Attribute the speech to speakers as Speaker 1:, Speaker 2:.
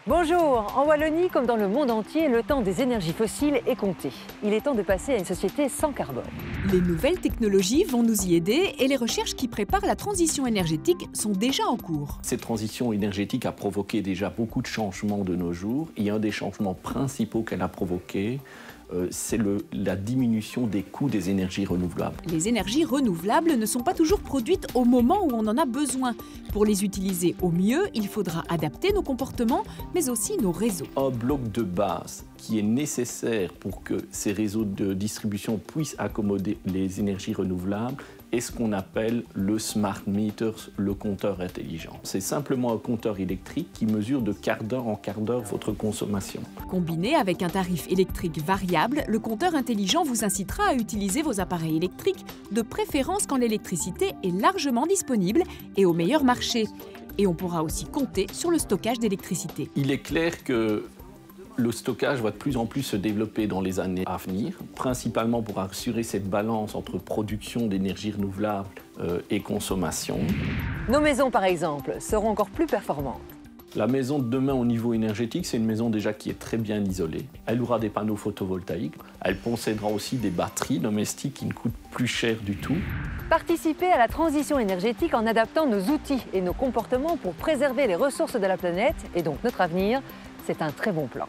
Speaker 1: Bonjour, en Wallonie comme dans le monde entier, le temps des énergies fossiles est compté. Il est temps de passer à une société sans carbone.
Speaker 2: Les nouvelles technologies vont nous y aider et les recherches qui préparent la transition énergétique sont déjà en cours.
Speaker 3: Cette transition énergétique a provoqué déjà beaucoup de changements de nos jours. Et un des changements principaux qu'elle a provoqué, c'est la diminution des coûts des énergies renouvelables.
Speaker 2: Les énergies renouvelables ne sont pas toujours produites au moment où on en a besoin. Pour les utiliser au mieux, il faudra adapter nos comportements, mais aussi nos réseaux.
Speaker 3: Un bloc de base qui est nécessaire pour que ces réseaux de distribution puissent accommoder les énergies renouvelables est ce qu'on appelle le smart meter, le compteur intelligent. C'est simplement un compteur électrique qui mesure de quart d'heure en quart d'heure votre consommation.
Speaker 2: Combiné avec un tarif électrique variable, le compteur intelligent vous incitera à utiliser vos appareils électriques, de préférence quand l'électricité est largement disponible et au meilleur marché. Et on pourra aussi compter sur le stockage d'électricité.
Speaker 3: Il est clair que le stockage va de plus en plus se développer dans les années à venir, principalement pour assurer cette balance entre production d'énergie renouvelable et consommation.
Speaker 1: Nos maisons, par exemple, seront encore plus performantes.
Speaker 3: La maison de demain au niveau énergétique, c'est une maison déjà qui est très bien isolée. Elle aura des panneaux photovoltaïques. Elle possédera aussi des batteries domestiques qui ne coûtent plus cher du tout.
Speaker 1: Participer à la transition énergétique en adaptant nos outils et nos comportements pour préserver les ressources de la planète et donc notre avenir, c'est un très bon plan.